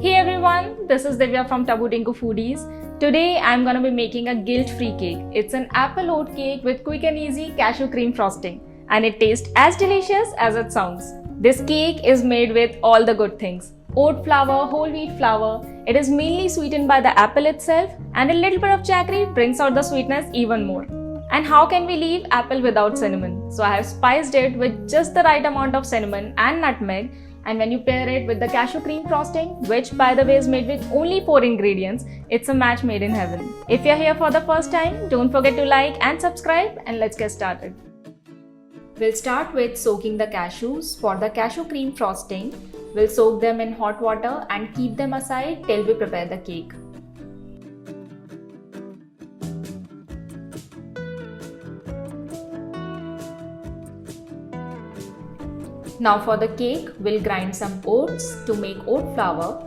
Hey everyone, this is Divya from Tabu Tinku Foodies. Today I'm gonna be making a guilt-free cake. It's an apple oat cake with quick and easy cashew cream frosting, and it tastes as delicious as it sounds. This cake is made with all the good things: oat flour, whole wheat flour. It is mainly sweetened by the apple itself, and a little bit of jaggery brings out the sweetness even more. And how can we leave apple without cinnamon? So I have spiced it with just the right amount of cinnamon and nutmeg. And when you pair it with the cashew cream frosting, which by the way is made with only 4 ingredients, it's a match made in heaven. If you're here for the first time, don't forget to like and subscribe, and let's get started. We'll start with soaking the cashews. For the cashew cream frosting, we'll soak them in hot water and keep them aside till we prepare the cake. Now for the cake, we'll grind some oats to make oat flour.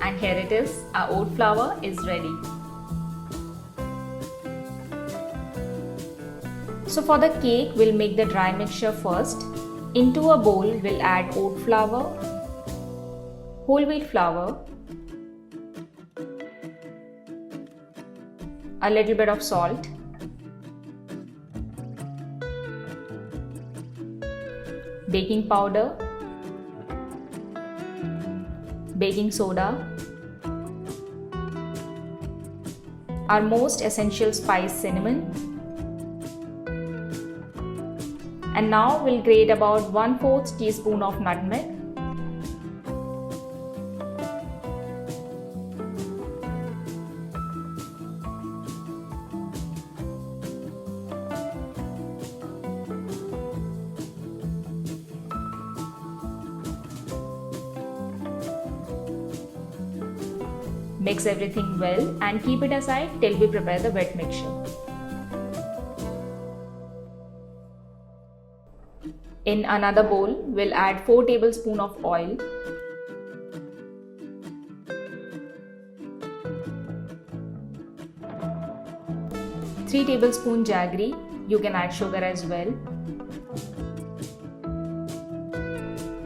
And here it is, our oat flour is ready. So for the cake, we'll make the dry mixture first. Into a bowl, we'll add oat flour, whole wheat flour, a little bit of salt, baking powder, baking soda, our most essential spice, cinnamon. And now we'll grate about 1/4 teaspoon of nutmeg. Mix everything well and keep it aside till we prepare the wet mixture. In another bowl, we'll add 4 tablespoons of oil, three tablespoons jaggery. You can add sugar as well.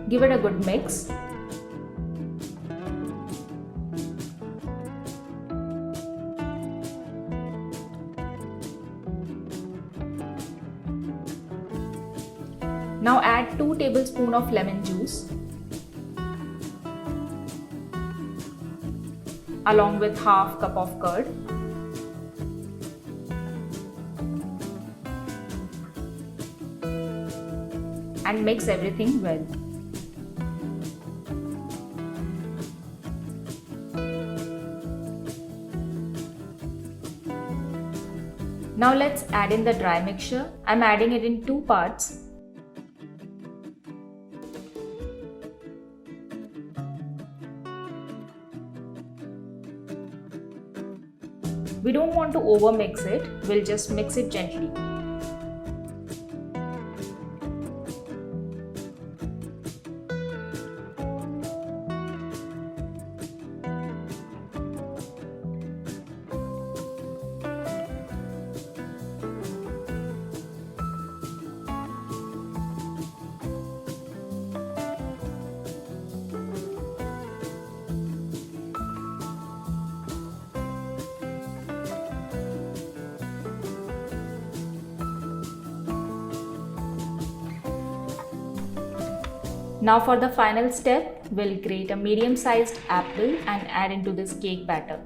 Give it a good mix. Now add 2 tablespoons of lemon juice along with half cup of curd. And mix everything well. Now let's add in the dry mixture. I'm adding it in 2 parts. We don't want to over mix it, we'll just mix it gently. Now for the final step, we'll grate a medium-sized apple and add into this cake batter.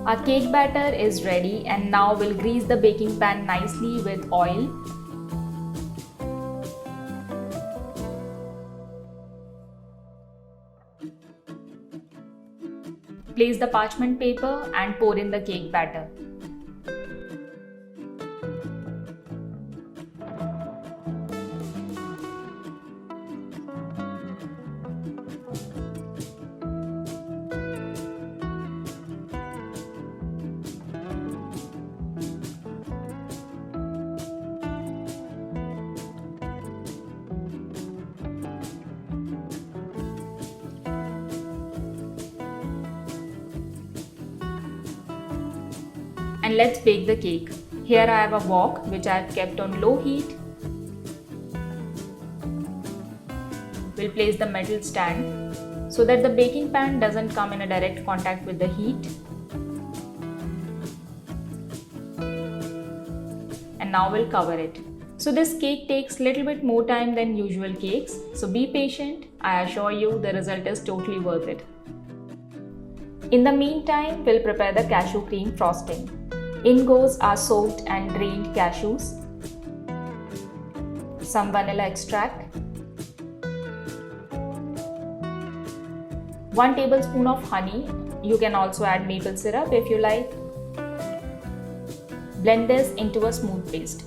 Our cake batter is ready, and now we'll grease the baking pan nicely with oil. Place the parchment paper and pour in the cake batter. And let's bake the cake. Here I have a wok which I have kept on low heat. We'll place the metal stand so that the baking pan doesn't come in a direct contact with the heat. And now we'll cover it. So this cake takes little bit more time than usual cakes, so be patient. I assure you the result is totally worth it. In the meantime, we'll prepare the cashew cream frosting. In goes our soaked and drained cashews, some vanilla extract, 1 tablespoon of honey. You can also add maple syrup if you like. Blend this into a smooth paste.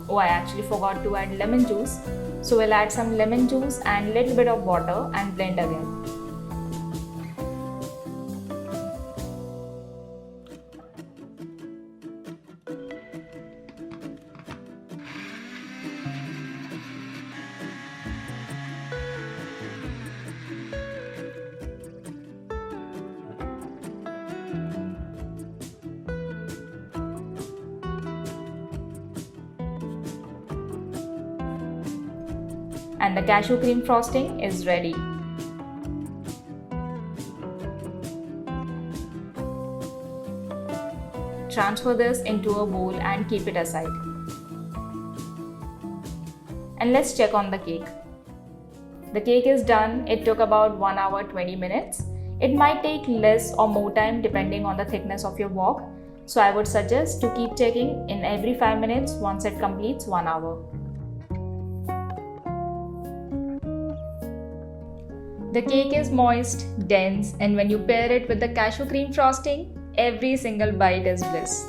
Oh, I actually forgot to add lemon juice. So we'll add some lemon juice and little bit of water and blend again. And the cashew cream frosting is ready. Transfer this into a bowl and keep it aside. And let's check on the cake. The cake is done. It took about 1 hour 20 minutes. It might take less or more time depending on the thickness of your wok. So I would suggest to keep checking in every 5 minutes once it completes 1 hour. The cake is moist, dense, and when you pair it with the cashew cream frosting, every single bite is bliss.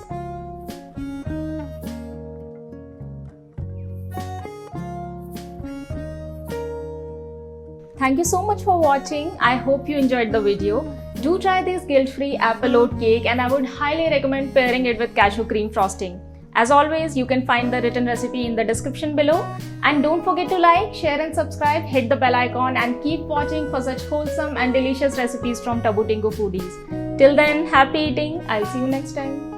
Thank you so much for watching. I hope you enjoyed the video. Do try this guilt-free apple oat cake, and I would highly recommend pairing it with cashew cream frosting. As always, you can find the written recipe in the description below. And don't forget to like, share and subscribe, hit the bell icon and keep watching for such wholesome and delicious recipes from Taboo Tingoo Foodies. Till then, happy eating. I'll see you next time.